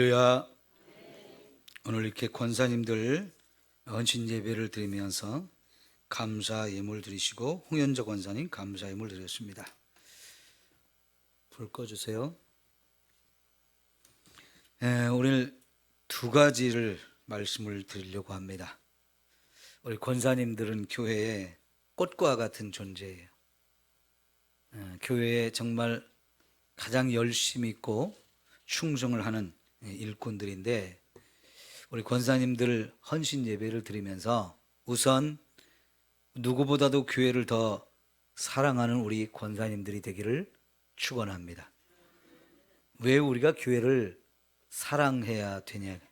할렐루야. 오늘 이렇게 권사님들 헌신 예배를 드리면서 감사 예물 드리시고 홍현저 권사님 감사 예물 드렸습니다. 불 꺼주세요. 오늘 두 가지를 말씀을 드리려고 합니다. 우리 권사님들은 교회의 꽃과 같은 존재예요. 교회에 정말 가장 열심히 있고 충성을 하는 일꾼들인데, 우리 권사님들 헌신 예배를 드리면서 우선 누구보다도 교회를 더 사랑하는 우리 권사님들이 되기를 축원합니다. 왜 우리가 교회를 사랑해야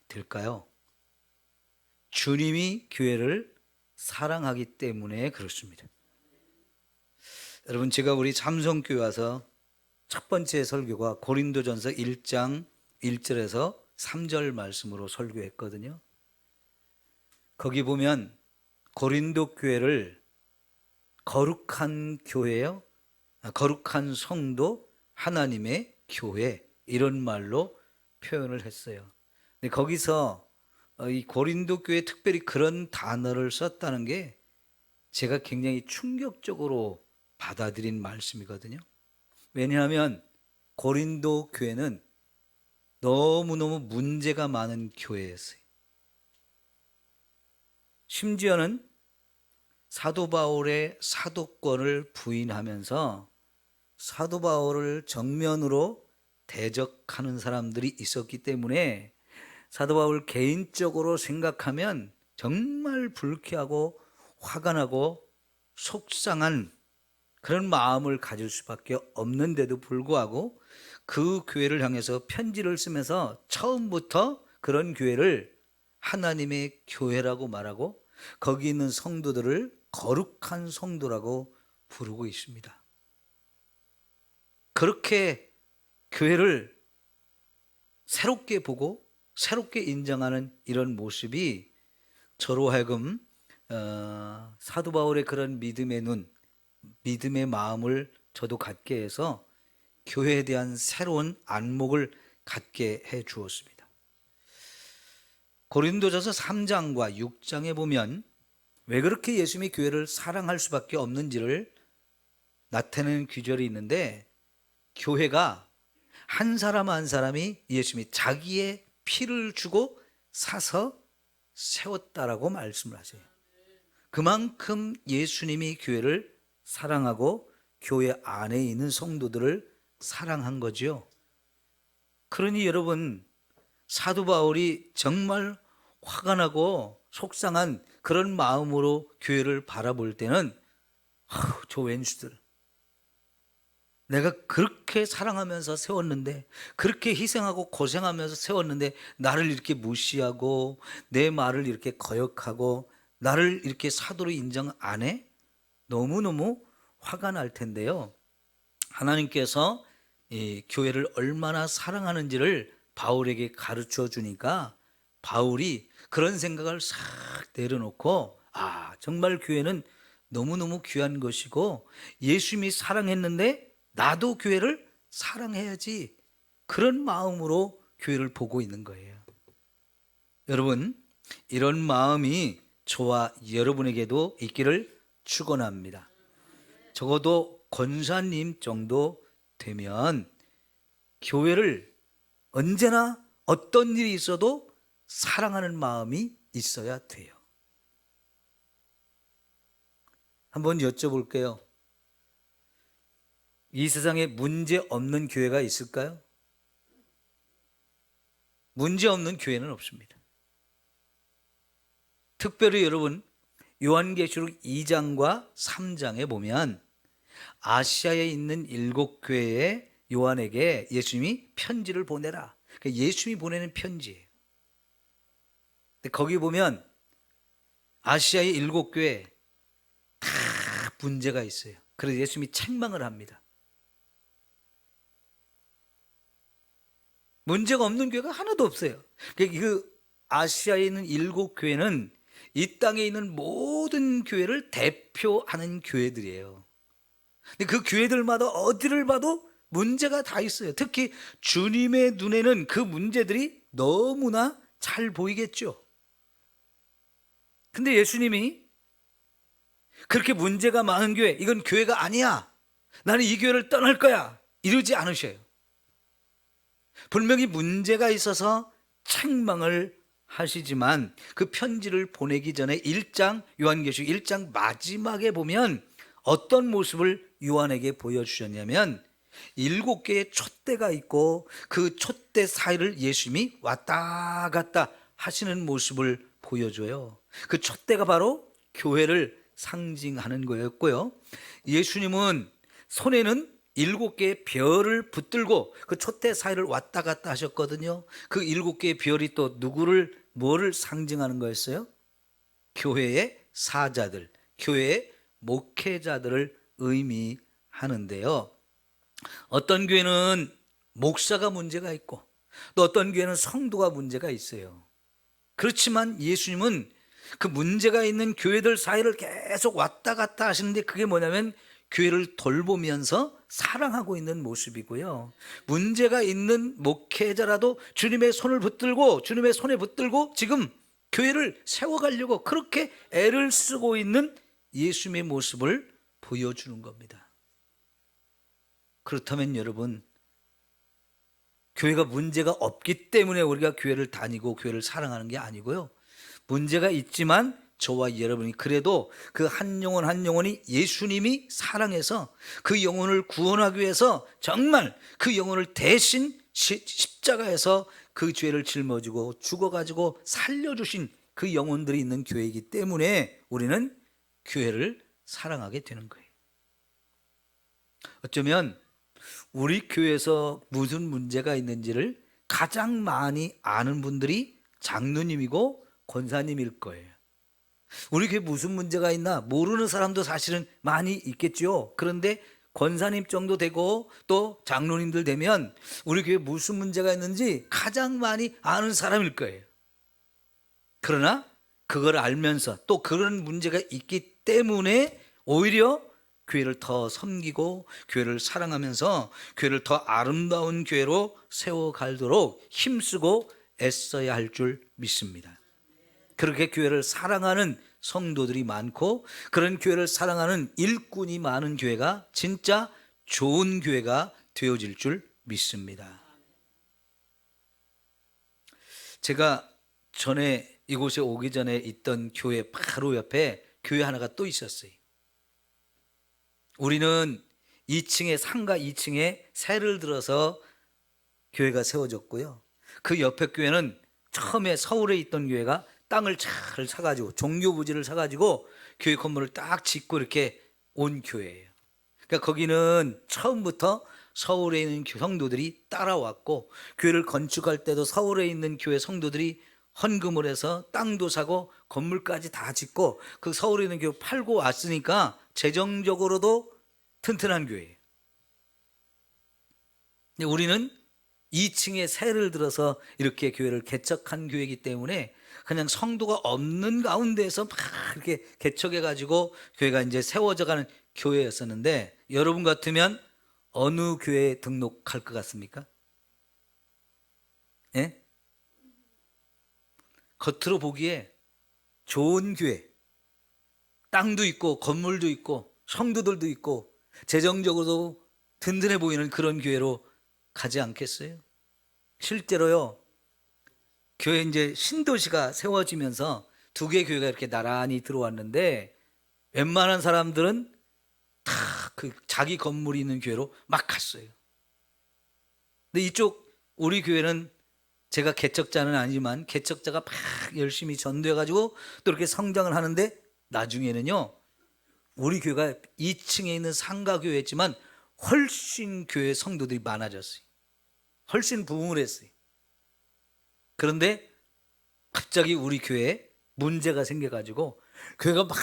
될까요? 주님이 교회를 사랑하기 때문에 그렇습니다. 여러분, 제가 우리 삼성교회 와서 첫 번째 설교가 고린도전서 1장 1절에서 3절 말씀으로 설교했거든요. 거기 보면 고린도 교회를 거룩한 교회요, 거룩한 성도, 하나님의 교회, 이런 말로 표현을 했어요. 근데 거기서 이 고린도 교회 특별히 그런 단어를 썼다는 게 제가 굉장히 충격적으로 받아들인 말씀이거든요. 왜냐하면 고린도 교회는 너무너무 문제가 많은 교회였어요. 심지어는 사도 바울의 사도권을 부인하면서 사도 바울을 정면으로 대적하는 사람들이 있었기 때문에 사도 바울 개인적으로 생각하면 정말 불쾌하고 화가 나고 속상한 그런 마음을 가질 수밖에 없는데도 불구하고 그 교회를 향해서 편지를 쓰면서 처음부터 그런 교회를 하나님의 교회라고 말하고 거기 있는 성도들을 거룩한 성도라고 부르고 있습니다. 그렇게 교회를 새롭게 보고 새롭게 인정하는 이런 모습이 저로 하여금 사도 바울의 그런 믿음의 눈, 믿음의 마음을 저도 갖게 해서 교회에 대한 새로운 안목을 갖게 해 주었습니다. 고린도전서 3장과 6장에 보면 왜 그렇게 예수님이 교회를 사랑할 수밖에 없는지를 나타내는 구절이 있는데, 교회가 한 사람 한 사람이 예수님이 자기의 피를 주고 사서 세웠다라고 말씀을 하세요. 그만큼 예수님이 교회를 사랑하고 교회 안에 있는 성도들을 사랑한 거죠. 그러니 여러분, 사도 바울이 정말 화가 나고 속상한 그런 마음으로 교회를 바라볼 때는 저 왼수들, 내가 그렇게 사랑하면서 세웠는데, 그렇게 희생하고 고생하면서 세웠는데 나를 이렇게 무시하고 내 말을 이렇게 거역하고 나를 이렇게 사도로 인정 안 해? 너무너무 화가 날 텐데요, 하나님께서 이 교회를 얼마나 사랑하는지를 바울에게 가르쳐 주니까 바울이 그런 생각을 싹 내려놓고, 정말 교회는 너무너무 귀한 것이고 예수님이 사랑했는데 나도 교회를 사랑해야지, 그런 마음으로 교회를 보고 있는 거예요. 여러분, 이런 마음이 저와 여러분에게도 있기를 축원합니다. 적어도 권사님 정도 되면 교회를 언제나 어떤 일이 있어도 사랑하는 마음이 있어야 돼요. 한번 여쭤볼게요. 이 세상에 문제 없는 교회가 있을까요? 문제 없는 교회는 없습니다. 특별히 여러분, 요한계시록 2장과 3장에 보면 아시아에 있는 7교회의 요한에게 예수님이 편지를 보내라. 예수님이 보내는 편지예요. 거기 보면 아시아의 7교회 다 문제가 있어요. 그래서 예수님이 책망을 합니다. 문제가 없는 교회가 하나도 없어요. 그 아시아에 있는 7교회는 이 땅에 있는 모든 교회를 대표하는 교회들이에요. 근데 그 교회들마다 어디를 봐도 문제가 다 있어요. 특히 주님의 눈에는 그 문제들이 너무나 잘 보이겠죠. 근데 예수님이 그렇게 문제가 많은 교회, 이건 교회가 아니야, 나는 이 교회를 떠날 거야, 이러지 않으셔요. 분명히 문제가 있어서 책망을 하시지만 그 편지를 보내기 전에 1장, 요한계시록 1장 마지막에 보면 어떤 모습을 요한에게 보여주셨냐면 7개의 촛대가 있고 그 촛대 사이를 예수님이 왔다 갔다 하시는 모습을 보여줘요. 그 촛대가 바로 교회를 상징하는 거였고요. 예수님은 손에는 7개의 별을 붙들고 그 촛대 사이를 왔다 갔다 하셨거든요. 그 7개의 별이 또 뭐를 상징하는 거였어요? 교회의 사자들, 교회의 목회자들을 의미하는데요. 어떤 교회는 목사가 문제가 있고 또 어떤 교회는 성도가 문제가 있어요. 그렇지만 예수님은 그 문제가 있는 교회들 사이를 계속 왔다 갔다 하시는데 그게 뭐냐면 교회를 돌보면서 사랑하고 있는 모습이고요. 문제가 있는 목회자라도 주님의 손을 붙들고 주님의 손에 붙들고 지금 교회를 세워가려고 그렇게 애를 쓰고 있는 예수님의 모습을 보여주는 겁니다. 그렇다면 여러분, 교회가 문제가 없기 때문에 우리가 교회를 다니고 교회를 사랑하는 게 아니고요. 문제가 있지만 저와 여러분이 그래도 그 한 영혼 한 영혼이 예수님이 사랑해서 그 영혼을 구원하기 위해서 정말 그 영혼을 대신 십자가에서 그 죄를 짊어지고 죽어가지고 살려주신 그 영혼들이 있는 교회이기 때문에 우리는 교회를 사랑하게 되는 거예요. 어쩌면 우리 교회에서 무슨 문제가 있는지를 가장 많이 아는 분들이 장로님이고 권사님일 거예요. 우리 교회 무슨 문제가 있나 모르는 사람도 사실은 많이 있겠죠. 그런데 권사님 정도 되고 또 장로님들 되면 우리 교회 무슨 문제가 있는지 가장 많이 아는 사람일 거예요. 그러나 그걸 알면서 또 그런 문제가 있기 때문에 오히려 교회를 더 섬기고 교회를 사랑하면서 교회를 더 아름다운 교회로 세워가도록 힘쓰고 애써야 할 줄 믿습니다. 그렇게 교회를 사랑하는 성도들이 많고 그런 교회를 사랑하는 일꾼이 많은 교회가 진짜 좋은 교회가 되어질 줄 믿습니다. 제가 전에 이곳에 오기 전에 있던 교회 바로 옆에 교회 하나가 또 있었어요. 우리는 2층에 상가 2층에 세를 들어서 교회가 세워졌고요. 그 옆에 교회는 처음에 서울에 있던 교회가 땅을 잘 사가지고 종교 부지를 사가지고 교회 건물을 딱 짓고 이렇게 온 교회예요. 그러니까 거기는 처음부터 서울에 있는 성도들이 따라왔고 교회를 건축할 때도 서울에 있는 교회 성도들이 헌금을 해서 땅도 사고 건물까지 다 짓고 그 서울에 있는 교회 팔고 왔으니까 재정적으로도 튼튼한 교회예요. 근데 우리는 2층에 세를 들어서 이렇게 교회를 개척한 교회이기 때문에 그냥 성도가 없는 가운데에서 막 이렇게 개척해가지고 교회가 이제 세워져가는 교회였었는데 여러분 같으면 어느 교회에 등록할 것 같습니까? 예? 겉으로 보기에 좋은 교회, 땅도 있고 건물도 있고 성도들도 있고 재정적으로도 든든해 보이는 그런 교회로 가지 않겠어요? 실제로요, 교회 이제 신도시가 세워지면서 2개 교회가 이렇게 나란히 들어왔는데 웬만한 사람들은 다 그 자기 건물이 있는 교회로 막 갔어요. 근데 이쪽 우리 교회는 제가 개척자는 아니지만 개척자가 막 열심히 전도해가지고 또 이렇게 성장을 하는데 나중에는요, 우리 교회가 2층에 있는 상가교회였지만 훨씬 교회 성도들이 많아졌어요. 훨씬 부흥을 했어요. 그런데 갑자기 우리 교회에 문제가 생겨가지고 교회가 막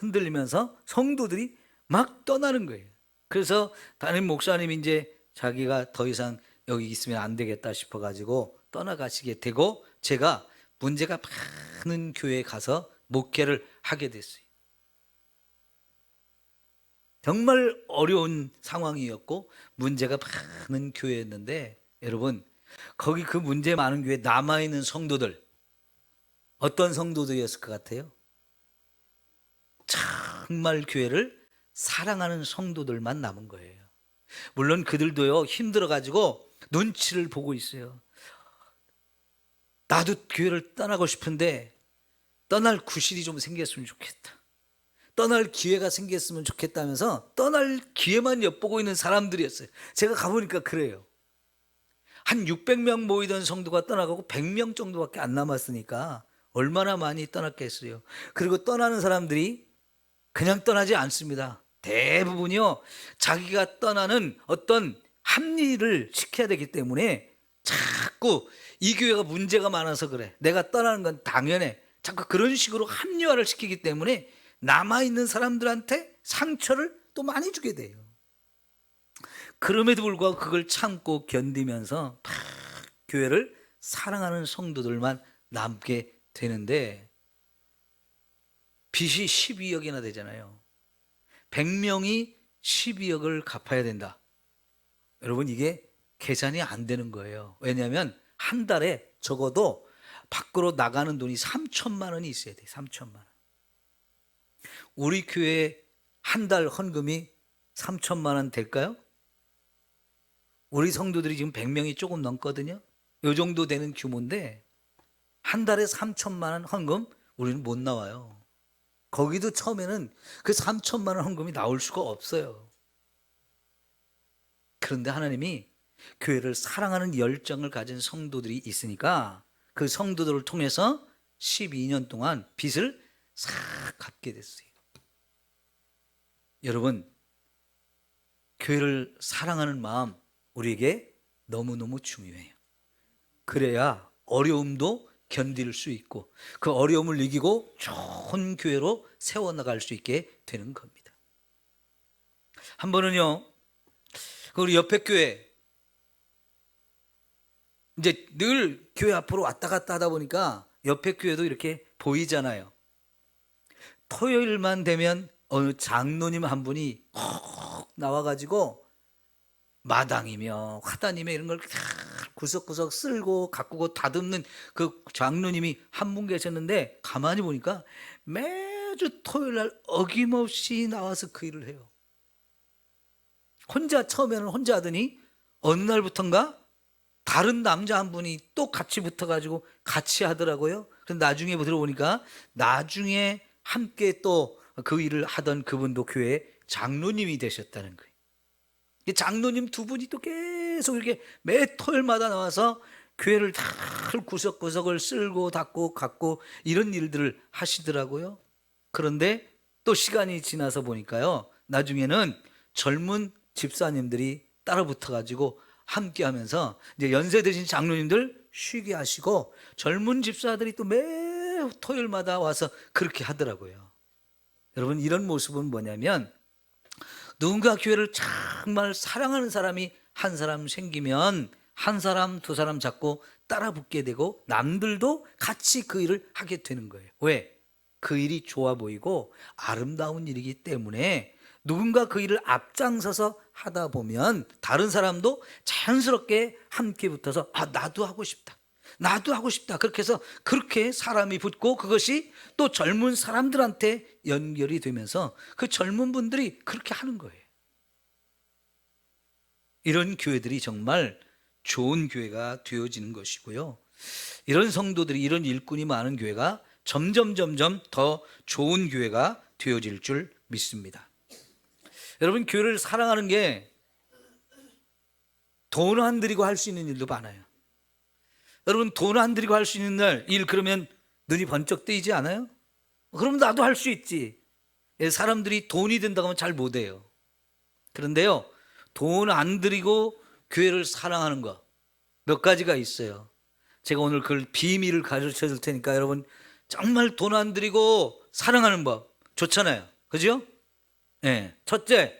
흔들리면서 성도들이 막 떠나는 거예요. 그래서 담임 목사님이 이제 자기가 더 이상 여기 있으면 안 되겠다 싶어가지고 떠나가시게 되고 제가 문제가 많은 교회에 가서 목회를 하게 됐어요. 정말 어려운 상황이었고 문제가 많은 교회였는데 여러분, 거기 그 문제 많은 교회 남아있는 성도들, 어떤 성도들이었을 것 같아요? 정말 교회를 사랑하는 성도들만 남은 거예요. 물론 그들도요, 힘들어가지고 눈치를 보고 있어요. 나도 교회를 떠나고 싶은데 떠날 구실이 좀 생겼으면 좋겠다, 떠날 기회가 생겼으면 좋겠다면서 떠날 기회만 엿보고 있는 사람들이었어요. 제가 가보니까 그래요. 한 600명 모이던 성도가 떠나가고 100명 정도밖에 안 남았으니까 얼마나 많이 떠났겠어요. 그리고 떠나는 사람들이 그냥 떠나지 않습니다. 대부분이요, 자기가 떠나는 어떤 합리를 시켜야 되기 때문에 자꾸 이 교회가 문제가 많아서 그래, 내가 떠나는 건 당연해, 자꾸 그런 식으로 합리화를 시키기 때문에 남아있는 사람들한테 상처를 또 많이 주게 돼요. 그럼에도 불구하고 그걸 참고 견디면서 막 교회를 사랑하는 성도들만 남게 되는데, 빚이 12억이나 되잖아요. 100명이 12억을 갚아야 된다. 여러분, 이게 계산이 안 되는 거예요. 왜냐하면 한 달에 적어도 밖으로 나가는 돈이 3천만 원이 있어야 돼요. 3천만 원. 우리 교회 한 달 헌금이 3천만 원 될까요? 우리 성도들이 지금 100명이 조금 넘거든요. 이 정도 되는 규모인데 한 달에 3천만 원 헌금 우리는 못 나와요. 거기도 처음에는 그 3천만 원 헌금이 나올 수가 없어요. 그런데 하나님이 교회를 사랑하는 열정을 가진 성도들이 있으니까 그 성도들을 통해서 12년 동안 빚을 싹 갚게 됐어요. 여러분, 교회를 사랑하는 마음 우리에게 너무너무 중요해요. 그래야 어려움도 견딜 수 있고 그 어려움을 이기고 좋은 교회로 세워나갈 수 있게 되는 겁니다. 한 번은요, 우리 옆에 교회, 이제 늘 교회 앞으로 왔다 갔다 하다 보니까 옆에 교회도 이렇게 보이잖아요. 토요일만 되면 어느 장로님 한 분이 콕 나와가지고 마당이며 화단이며 이런 걸 구석구석 쓸고 가꾸고 다듬는 그 장로님이 한 분 계셨는데, 가만히 보니까 매주 토요일 날 어김없이 나와서 그 일을 해요. 혼자, 처음에는 혼자 하더니 어느 날부턴가 다른 남자 한 분이 또 같이 붙어가지고 같이 하더라고요. 그래서 나중에 들어보니까 나중에 함께 또 그 일을 하던 그분도 교회 장로님이 되셨다는 거예요. 장로님 두 분이 또 계속 이렇게 매 토요일마다 나와서 교회를 다 구석구석을 쓸고 닦고 갖고 이런 일들을 하시더라고요. 그런데 또 시간이 지나서 보니까요, 나중에는 젊은 집사님들이 따라 붙어가지고 함께 하면서 이제 연세 드신 장로님들 쉬게 하시고 젊은 집사들이 또 매 토요일마다 와서 그렇게 하더라고요. 여러분, 이런 모습은 뭐냐면 누군가 교회를 정말 사랑하는 사람이 한 사람 생기면 한 사람 두 사람 잡고 따라 붙게 되고 남들도 같이 그 일을 하게 되는 거예요. 왜? 그 일이 좋아 보이고 아름다운 일이기 때문에 누군가 그 일을 앞장서서 하다 보면 다른 사람도 자연스럽게 함께 붙어서 나도 하고 싶다, 나도 하고 싶다, 그렇게 해서 그렇게 사람이 붙고 그것이 또 젊은 사람들한테 연결이 되면서 그 젊은 분들이 그렇게 하는 거예요. 이런 교회들이 정말 좋은 교회가 되어지는 것이고요, 이런 성도들이, 이런 일꾼이 많은 교회가 점점 더 좋은 교회가 되어질 줄 믿습니다. 여러분, 교회를 사랑하는 게 돈 안 들이고 할 수 있는 일도 많아요. 여러분, 돈 안 들이고 할 수 있는 일 그러면 눈이 번쩍 뜨이지 않아요? 그럼 나도 할 수 있지. 사람들이 돈이 든다고 하면 잘 못해요. 그런데요, 돈 안 들이고 교회를 사랑하는 거 몇 가지가 있어요. 제가 오늘 그 비밀을 가르쳐 줄 테니까 여러분, 정말 돈 안 들이고 사랑하는 법 좋잖아요. 그죠? 네. 첫째,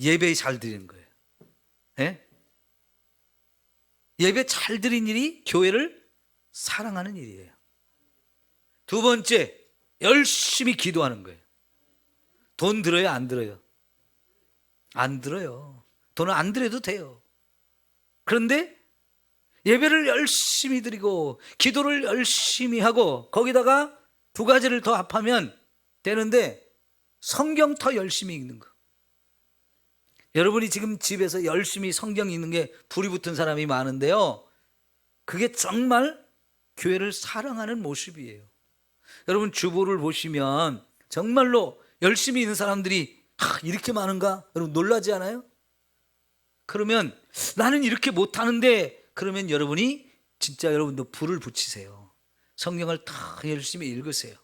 예배 잘 드리는 거예요. 네? 예배 잘 드린 일이 교회를 사랑하는 일이에요. 두 번째, 열심히 기도하는 거예요. 돈 들어요, 안 들어요? 안 들어요. 돈을 안 들여도 돼요. 그런데 예배를 열심히 드리고 기도를 열심히 하고 거기다가 두 가지를 더 합하면 되는데 성경 더 열심히 읽는 거. 여러분이 지금 집에서 열심히 성경 읽는 게 불이 붙은 사람이 많은데요, 그게 정말 교회를 사랑하는 모습이에요. 여러분 주보를 보시면 정말로 열심히 있는 사람들이 이렇게 많은가? 여러분 놀라지 않아요? 그러면 나는 이렇게 못하는데, 그러면 여러분이 진짜 여러분도 불을 붙이세요. 성경을 다 열심히 읽으세요.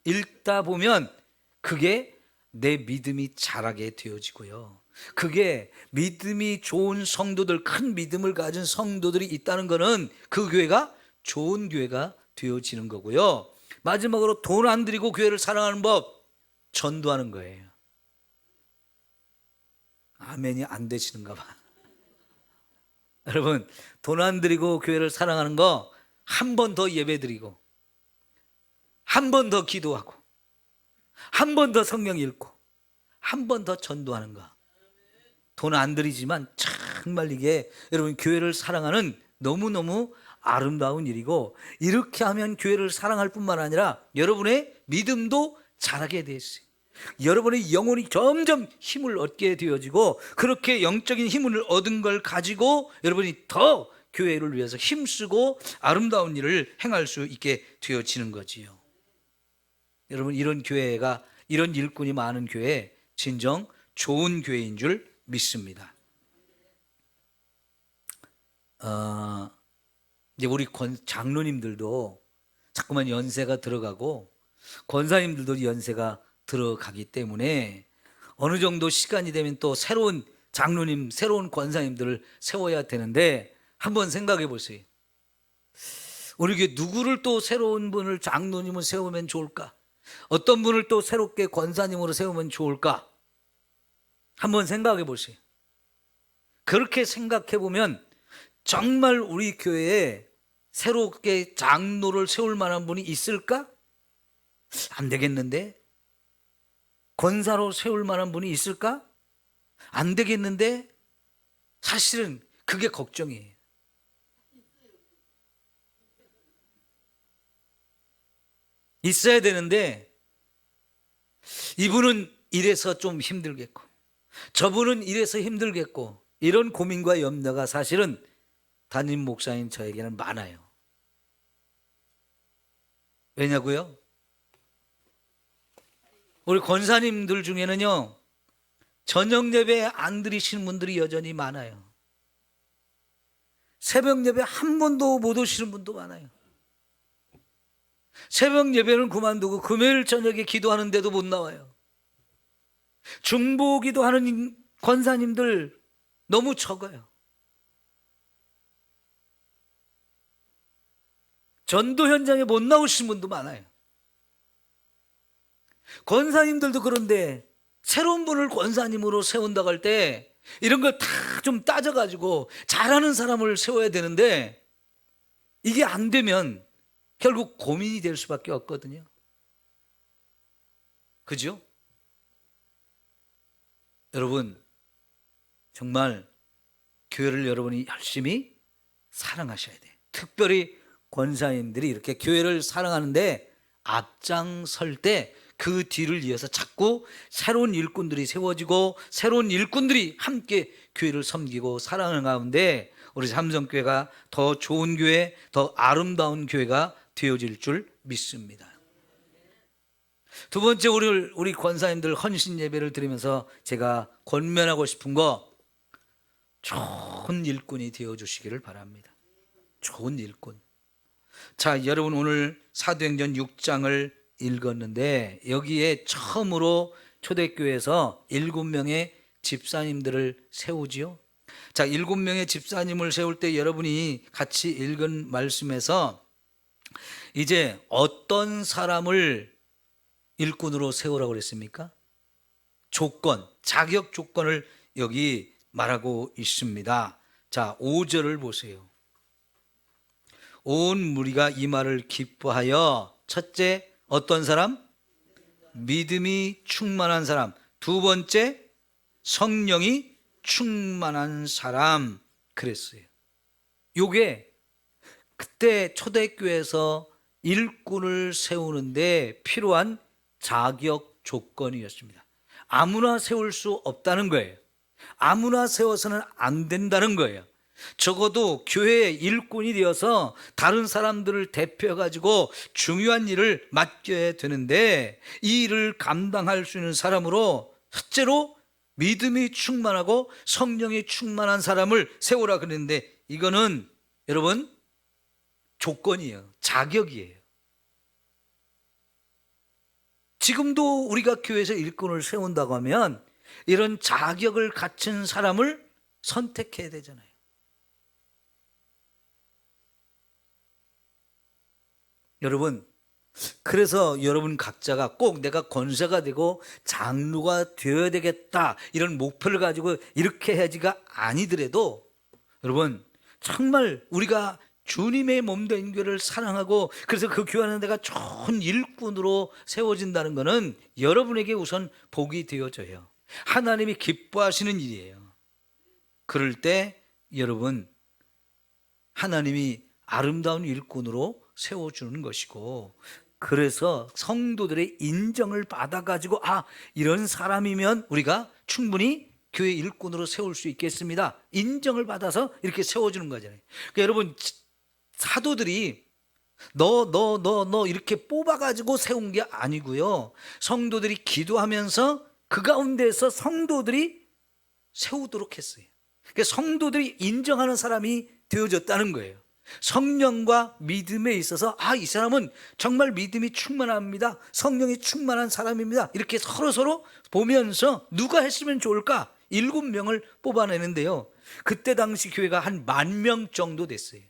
읽다 보면 그게 내 믿음이 자라게 되어지고요, 그게 믿음이 좋은 성도들, 큰 믿음을 가진 성도들이 있다는 것은 그 교회가 좋은 교회가 되어지는 거고요. 마지막으로 돈 안 들이고 교회를 사랑하는 법, 전도하는 거예요. 아멘이 안 되시는가 봐. 여러분 돈 안 들이고 교회를 사랑하는 거, 한 번 더 예배 드리고 한 번 더 기도하고 한 번 더 성경 읽고 한 번 더 전도하는 거. 돈 안 들이지만 정말 이게 여러분 교회를 사랑하는 너무너무 아름다운 일이고, 이렇게 하면 교회를 사랑할 뿐만 아니라 여러분의 믿음도 자라게 돼 있어요. 여러분의 영혼이 점점 힘을 얻게 되어지고, 그렇게 영적인 힘을 얻은 걸 가지고 여러분이 더 교회를 위해서 힘쓰고 아름다운 일을 행할 수 있게 되어지는 거지요. 여러분 이런 교회가, 이런 일꾼이 많은 교회, 진정 좋은 교회인 줄 믿습니다. 이제 우리 장로님들도 자꾸만 연세가 들어가고 권사님들도 연세가 들어가기 때문에 어느 정도 시간이 되면 또 새로운 장로님, 새로운 권사님들을 세워야 되는데, 한번 생각해 보세요. 우리 교회 누구를 또 새로운 분을 장로님을 세우면 좋을까? 어떤 분을 또 새롭게 권사님으로 세우면 좋을까? 한번 생각해 보세요. 그렇게 생각해 보면 정말 우리 교회에 새롭게 장로를 세울 만한 분이 있을까? 안 되겠는데? 권사로 세울 만한 분이 있을까? 안 되겠는데? 사실은 그게 걱정이에요. 있어야 되는데 이분은 이래서 좀 힘들겠고 저분은 이래서 힘들겠고, 이런 고민과 염려가 사실은 담임 목사인 저에게는 많아요. 왜냐고요? 우리 권사님들 중에는요, 저녁 예배 안 드리시는 분들이 여전히 많아요. 새벽 예배 한 번도 못 오시는 분도 많아요. 새벽 예배는 그만두고 금요일 저녁에 기도하는데도 못 나와요. 중보 기도하는 권사님들 너무 적어요. 전도 현장에 못 나오시는 분도 많아요. 권사님들도 그런데 새로운 분을 권사님으로 세운다고 할 때 이런 걸 다 좀 따져가지고 잘하는 사람을 세워야 되는데, 이게 안 되면 결국 고민이 될 수밖에 없거든요. 그죠? 여러분 정말 교회를 여러분이 열심히 사랑하셔야 돼요. 특별히 권사님들이 이렇게 교회를 사랑하는데 앞장설 때 그 뒤를 이어서 자꾸 새로운 일꾼들이 세워지고 새로운 일꾼들이 함께 교회를 섬기고 사랑하는 가운데 우리 삼성교회가 더 좋은 교회, 더 아름다운 교회가 되어질 줄 믿습니다. 두 번째, 우리 권사님들 헌신 예배를 드리면서 제가 권면하고 싶은 거, 좋은 일꾼이 되어주시기를 바랍니다. 좋은 일꾼. 자, 여러분 오늘 사도행전 6장을 읽었는데 여기에 처음으로 초대교회에서 7명의 집사님들을 세우지요. 자, 7명의 집사님을 세울 때 여러분이 같이 읽은 말씀에서 이제 어떤 사람을 일꾼으로 세우라고 그랬습니까? 조건, 자격 조건을 여기 말하고 있습니다. 자, 5절을 보세요. 온 무리가 이 말을 기뻐하여, 첫째, 어떤 사람? 믿음이 충만한 사람. 두 번째, 성령이 충만한 사람. 그랬어요. 요게 그때 초대교회에서 일꾼을 세우는데 필요한 자격 조건이었습니다. 아무나 세울 수 없다는 거예요. 아무나 세워서는 안 된다는 거예요. 적어도 교회의 일꾼이 되어서 다른 사람들을 대표해가지고 중요한 일을 맡겨야 되는데, 이 일을 감당할 수 있는 사람으로 첫째로 믿음이 충만하고 성령이 충만한 사람을 세우라 그랬는데, 이거는 여러분 조건이에요. 자격이에요. 지금도 우리가 교회에서 일꾼을 세운다고 하면 이런 자격을 갖춘 사람을 선택해야 되잖아요. 여러분, 그래서 여러분 각자가 꼭 내가 권사가 되고 장로가 되어야 되겠다 이런 목표를 가지고 이렇게 해야지가 아니더라도, 여러분 정말 우리가 주님의 몸된 교회를 사랑하고 그래서 그 교회 안에 내가 좋은 일꾼으로 세워진다는 것은 여러분에게 우선 복이 되어져요. 하나님이 기뻐하시는 일이에요. 그럴 때 여러분, 하나님이 아름다운 일꾼으로 세워주는 것이고, 그래서 성도들의 인정을 받아가지고 이런 사람이면 우리가 충분히 교회 일꾼으로 세울 수 있겠습니다, 인정을 받아서 이렇게 세워주는 거잖아요. 그러니까 여러분, 사도들이 너 이렇게 뽑아가지고 세운 게 아니고요, 성도들이 기도하면서 그 가운데서 성도들이 세우도록 했어요. 그러니까 성도들이 인정하는 사람이 되어졌다는 거예요. 성령과 믿음에 있어서 이 사람은 정말 믿음이 충만합니다, 성령이 충만한 사람입니다, 이렇게 서로 보면서 누가 했으면 좋을까 7명을 뽑아내는데요, 그때 당시 교회가 한 10,000명 정도 됐어요.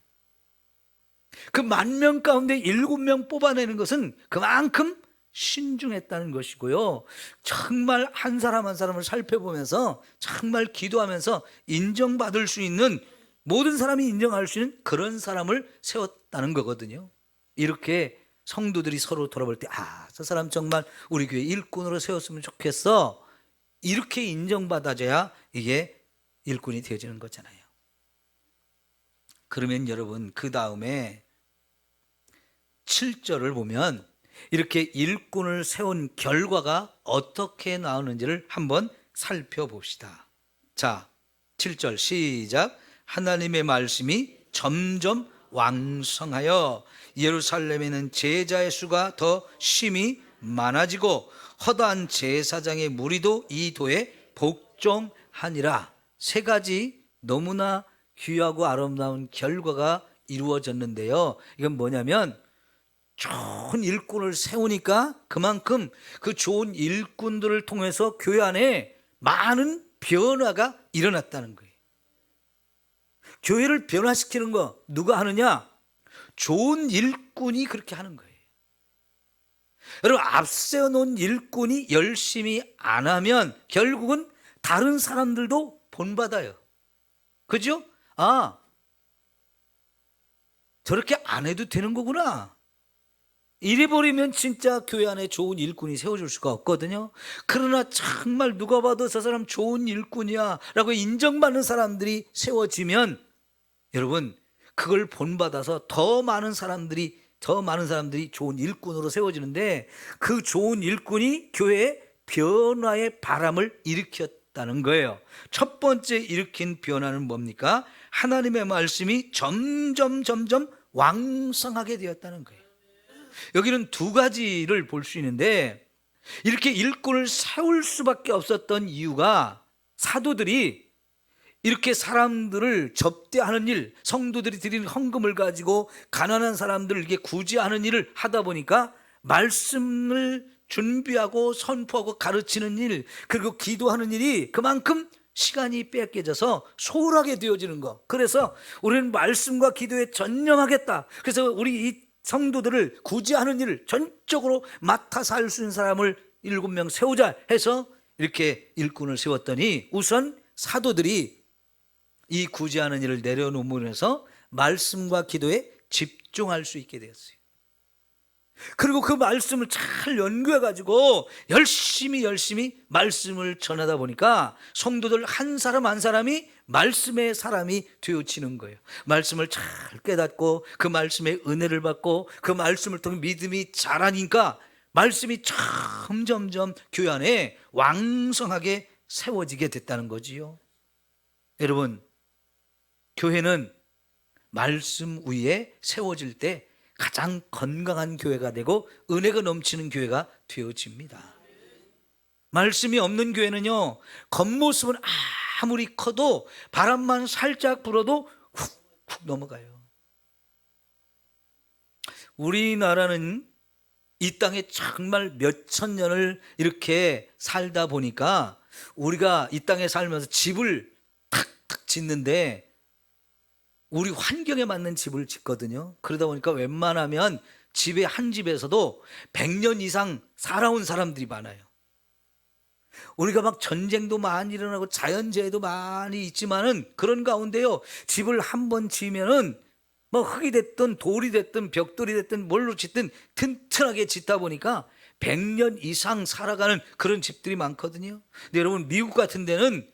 그 10,000명 가운데 7명 뽑아내는 것은 그만큼 신중했다는 것이고요, 정말 한 사람 한 사람을 살펴보면서 정말 기도하면서 인정받을 수 있는, 모든 사람이 인정할 수 있는 그런 사람을 세웠다는 거거든요. 이렇게 성도들이 서로 돌아볼 때 저 사람 정말 우리 교회 일꾼으로 세웠으면 좋겠어, 이렇게 인정받아줘야 이게 일꾼이 되어지는 거잖아요. 그러면 여러분, 그 다음에 7절을 보면 이렇게 일꾼을 세운 결과가 어떻게 나오는지를 한번 살펴봅시다. 자, 7절 시작. 하나님의 말씀이 점점 왕성하여 예루살렘에는 제자의 수가 더 심히 많아지고 허다한 제사장의 무리도 이 도에 복종하니라. 3가지 너무나 귀하고 아름다운 결과가 이루어졌는데요, 이건 뭐냐면 좋은 일꾼을 세우니까 그만큼 그 좋은 일꾼들을 통해서 교회 안에 많은 변화가 일어났다는 거예요. 교회를 변화시키는 거 누가 하느냐? 좋은 일꾼이 그렇게 하는 거예요. 여러분, 앞세워 놓은 일꾼이 열심히 안 하면 결국은 다른 사람들도 본받아요. 그죠? 저렇게 안 해도 되는 거구나, 이래버리면 진짜 교회 안에 좋은 일꾼이 세워줄 수가 없거든요. 그러나 정말 누가 봐도 저 사람 좋은 일꾼이야 라고 인정받는 사람들이 세워지면, 여러분 그걸 본받아서 더 많은 사람들이 좋은 일꾼으로 세워지는데, 그 좋은 일꾼이 교회의 변화의 바람을 일으켰다는 거예요. 첫 번째 일으킨 변화는 뭡니까? 하나님의 말씀이 점점 왕성하게 되었다는 거예요. 여기는 2가지를 볼 수 있는데, 이렇게 일꾼을 세울 수밖에 없었던 이유가 사도들이 이렇게 사람들을 접대하는 일, 성도들이 드리는 헌금을 가지고 가난한 사람들을 이렇게 구제하는 일을 하다 보니까 말씀을 준비하고 선포하고 가르치는 일, 그리고 기도하는 일이 그만큼 시간이 뺏겨져서 소홀하게 되어지는 거. 그래서 우리는 말씀과 기도에 전념하겠다, 그래서 우리 이 성도들을 구제하는 일을 전적으로 맡아서 할 수 있는 사람을 7명 세우자 해서 이렇게 일꾼을 세웠더니, 우선 사도들이 이 구제하는 일을 내려놓으면서 말씀과 기도에 집중할 수 있게 되었어요. 그리고 그 말씀을 잘 연구해 가지고 열심히 말씀을 전하다 보니까 성도들 한 사람 한 사람이 말씀의 사람이 되어지는 거예요. 말씀을 잘 깨닫고 그 말씀의 은혜를 받고 그 말씀을 통해 믿음이 자라니까 말씀이 점점점 교회 안에 왕성하게 세워지게 됐다는 거지요. 여러분, 교회는 말씀 위에 세워질 때 가장 건강한 교회가 되고 은혜가 넘치는 교회가 되어집니다. 말씀이 없는 교회는요, 겉모습은 아무리 커도 바람만 살짝 불어도 훅훅 넘어가요. 우리나라는 이 땅에 정말 몇천 년을 이렇게 살다 보니까 우리가 이 땅에 살면서 집을 탁탁 짓는데 우리 환경에 맞는 집을 짓거든요. 그러다 보니까 웬만하면 집에 한 집에서도 100년 이상 살아온 사람들이 많아요. 우리가 막 전쟁도 많이 일어나고 자연재해도 많이 있지만은 그런 가운데요, 집을 한번 지으면은 뭐 흙이 됐든 돌이 됐든 벽돌이 됐든 뭘로 짓든 튼튼하게 짓다 보니까 100년 이상 살아가는 그런 집들이 많거든요. 근데 여러분, 미국 같은 데는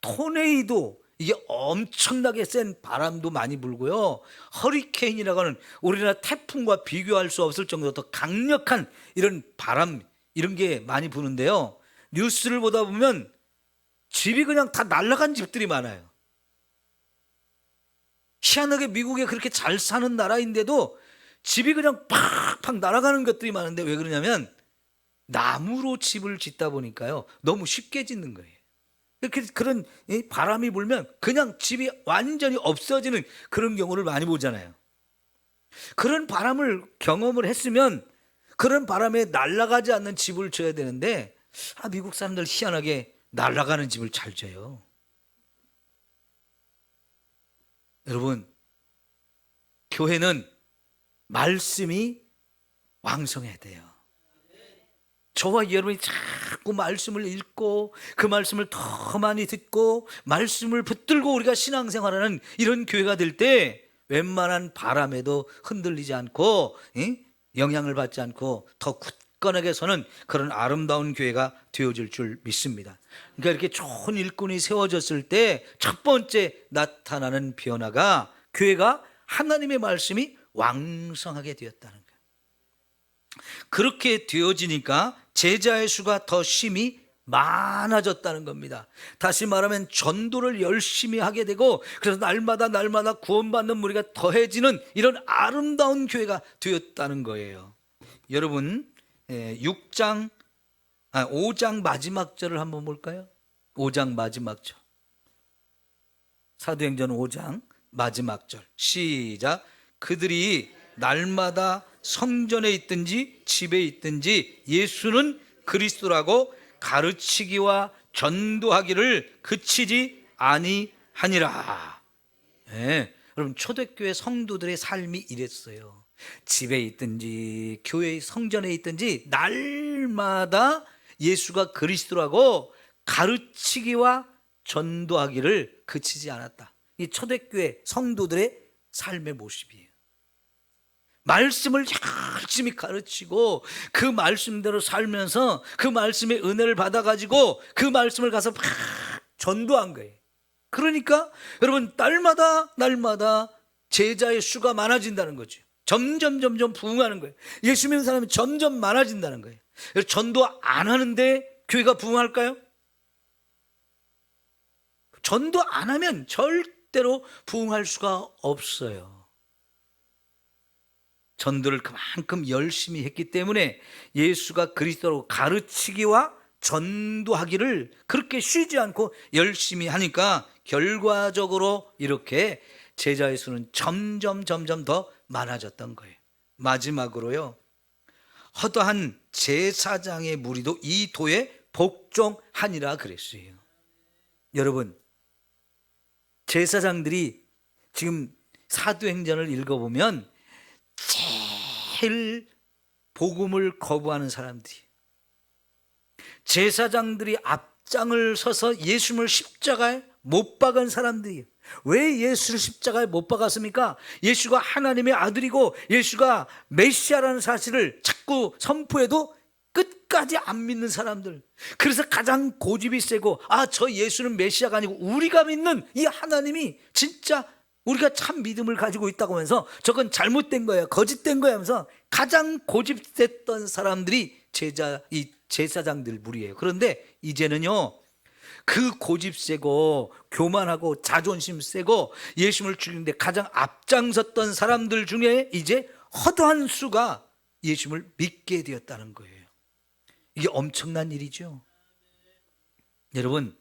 토네이도, 이게 엄청나게 센 바람도 많이 불고요, 허리케인이라고 하는 우리나라 태풍과 비교할 수 없을 정도로 더 강력한 이런 바람, 이런 게 많이 부는데요, 뉴스를 보다 보면 집이 그냥 다 날아간 집들이 많아요. 희한하게 미국에 그렇게 잘 사는 나라인데도 집이 그냥 팍팍 날아가는 것들이 많은데, 왜 그러냐면 나무로 집을 짓다 보니까요, 너무 쉽게 짓는 거예요. 그런 바람이 불면 그냥 집이 완전히 없어지는 그런 경우를 많이 보잖아요. 그런 바람을 경험을 했으면 그런 바람에 날아가지 않는 집을 져야 되는데, 미국 사람들 희한하게 날아가는 집을 잘 져요. 여러분, 교회는 말씀이 왕성해야 돼요. 저와 여러분이 자꾸 말씀을 읽고 그 말씀을 더 많이 듣고 말씀을 붙들고 우리가 신앙생활하는 이런 교회가 될 때 웬만한 바람에도 흔들리지 않고 영향을 받지 않고 더 굳건하게 서는 그런 아름다운 교회가 되어질 줄 믿습니다. 그러니까 이렇게 좋은 일꾼이 세워졌을 때 첫 번째 나타나는 변화가 교회가 하나님의 말씀이 왕성하게 되었다는 거예요. 그렇게 되어지니까 제자의 수가 더 심히 많아졌다는 겁니다. 다시 말하면 전도를 열심히 하게 되고, 그래서 날마다 구원받는 무리가 더해지는 이런 아름다운 교회가 되었다는 거예요. 여러분, 5장 마지막 절을 한번 볼까요? 5장 마지막 절, 사도행전 5장 마지막 절, 시작. 그들이 날마다 성전에 있든지 집에 있든지 예수는 그리스도라고 가르치기와 전도하기를 그치지 아니하니라. 네, 여러분, 초대교회 성도들의 삶이 이랬어요. 집에 있든지 교회 성전에 있든지 날마다 예수가 그리스도라고 가르치기와 전도하기를 그치지 않았다. 이 초대교회 성도들의 삶의 모습이에요. 말씀을 열심히 가르치고 그 말씀대로 살면서 그 말씀의 은혜를 받아가지고 그 말씀을 가서 막 전도한 거예요. 그러니까 여러분, 날마다 제자의 수가 많아진다는 거죠. 점점 부흥하는 거예요. 예수 믿는 사람이 점점 많아진다는 거예요. 전도 안 하는데 교회가 부흥할까요? 전도 안 하면 절대로 부흥할 수가 없어요. 전도를 그만큼 열심히 했기 때문에 예수가 그리스도로 가르치기와 전도하기를 그렇게 쉬지 않고 열심히 하니까 결과적으로 이렇게 제자의 수는 점점 더 많아졌던 거예요. 마지막으로요, 허다한 제사장의 무리도 이 도에 복종하니라 그랬어요. 여러분, 제사장들이 지금 사도행전을 읽어보면 제일 복음을 거부하는 사람들이, 제사장들이 앞장을 서서 예수님을 십자가에 못 박은 사람들이에요. 왜 예수를 십자가에 못 박았습니까? 예수가 하나님의 아들이고 예수가 메시아라는 사실을 자꾸 선포해도 끝까지 안 믿는 사람들, 그래서 가장 고집이 세고 저 예수는 메시아가 아니고 우리가 믿는 이 하나님이 진짜 우리가 참 믿음을 가지고 있다고 하면서 저건 잘못된 거야, 거짓된 거야 하면서 가장 고집셌던 사람들이 이 제사장들 무리예요. 그런데 이제는요, 그 고집 세고 교만하고 자존심 세고 예수를 죽이는데 가장 앞장섰던 사람들 중에 이제 허다한 수가 예수를 믿게 되었다는 거예요. 이게 엄청난 일이죠. 여러분,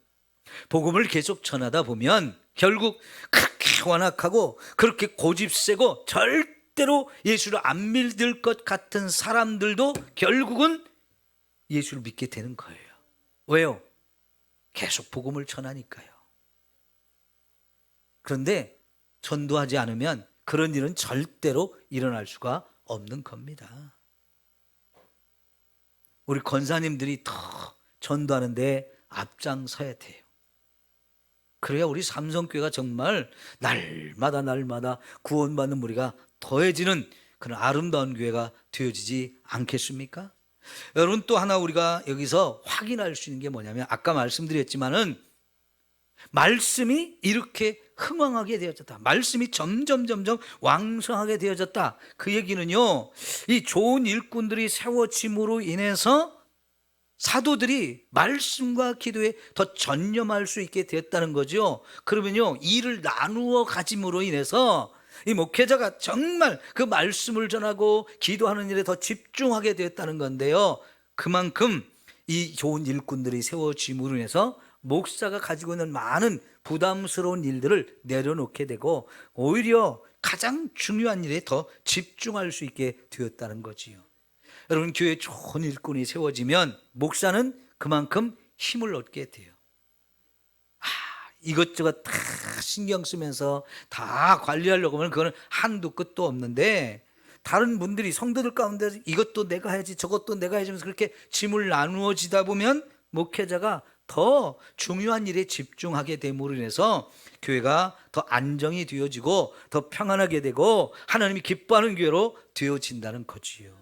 복음을 계속 전하다 보면 결국 그렇게 완악하고 그렇게 고집 세고 절대로 예수를 안 믿을 것 같은 사람들도 결국은 예수를 믿게 되는 거예요. 왜요? 계속 복음을 전하니까요. 그런데 전도하지 않으면 그런 일은 절대로 일어날 수가 없는 겁니다. 우리 권사님들이 더 전도하는데 앞장서야 돼요. 그래야 우리 삼성교회가 정말 날마다 구원받는 무리가 더해지는 그런 아름다운 교회가 되어지지 않겠습니까? 여러분, 또 하나 우리가 여기서 확인할 수 있는 게 뭐냐면, 아까 말씀드렸지만은 말씀이 이렇게 흥왕하게 되어졌다, 말씀이 점점 왕성하게 되어졌다, 그 얘기는요, 이 좋은 일꾼들이 세워짐으로 인해서 사도들이 말씀과 기도에 더 전념할 수 있게 되었다는 거죠. 그러면요, 일을 나누어 가짐으로 인해서 이 목회자가 정말 그 말씀을 전하고 기도하는 일에 더 집중하게 되었다는 건데요, 그만큼 이 좋은 일꾼들이 세워짐으로 인해서 목사가 가지고 있는 많은 부담스러운 일들을 내려놓게 되고 오히려 가장 중요한 일에 더 집중할 수 있게 되었다는 거지요. 여러분, 교회에 좋은 일꾼이 세워지면 목사는 그만큼 힘을 얻게 돼요. 이것저것 다 신경 쓰면서 다 관리하려고 하면 그거는 한도 끝도 없는데, 다른 분들이 성도들 가운데 이것도 내가 해야지 저것도 내가 해야지 하면서 그렇게 짐을 나누어지다 보면 목회자가 더 중요한 일에 집중하게 됨으로 인해서 교회가 더 안정이 되어지고 더 평안하게 되고 하나님이 기뻐하는 교회로 되어진다는 거지요.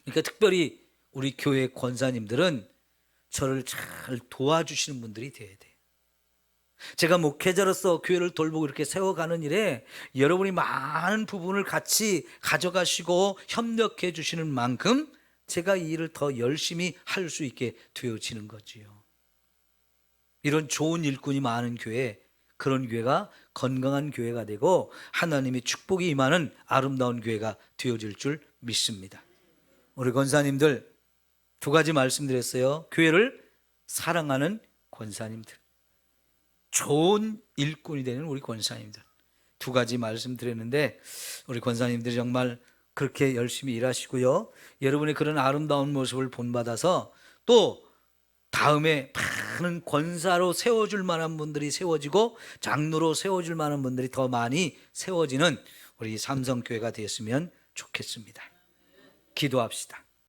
그러니까 특별히 우리 교회 권사님들은 저를 잘 도와주시는 분들이 돼야 돼요. 제가 목회자로서 교회를 돌보고 이렇게 세워가는 일에 여러분이 많은 부분을 같이 가져가시고 협력해 주시는 만큼 제가 이 일을 더 열심히 할 수 있게 되어지는 거지요. 이런 좋은 일꾼이 많은 교회, 그런 교회가 건강한 교회가 되고 하나님의 축복이 임하는 아름다운 교회가 되어질 줄 믿습니다. 우리 권사님들 두 가지 말씀드렸어요. 교회를 사랑하는 권사님들, 좋은 일꾼이 되는 우리 권사님들, 두 가지 말씀드렸는데 우리 권사님들이 정말 그렇게 열심히 일하시고요, 여러분의 그런 아름다운 모습을 본받아서 또 다음에 많은 권사로 세워줄 만한 분들이 세워지고 장로로 세워줄 만한 분들이 더 많이 세워지는 우리 삼성교회가 되었으면 좋겠습니다. 기도합시다.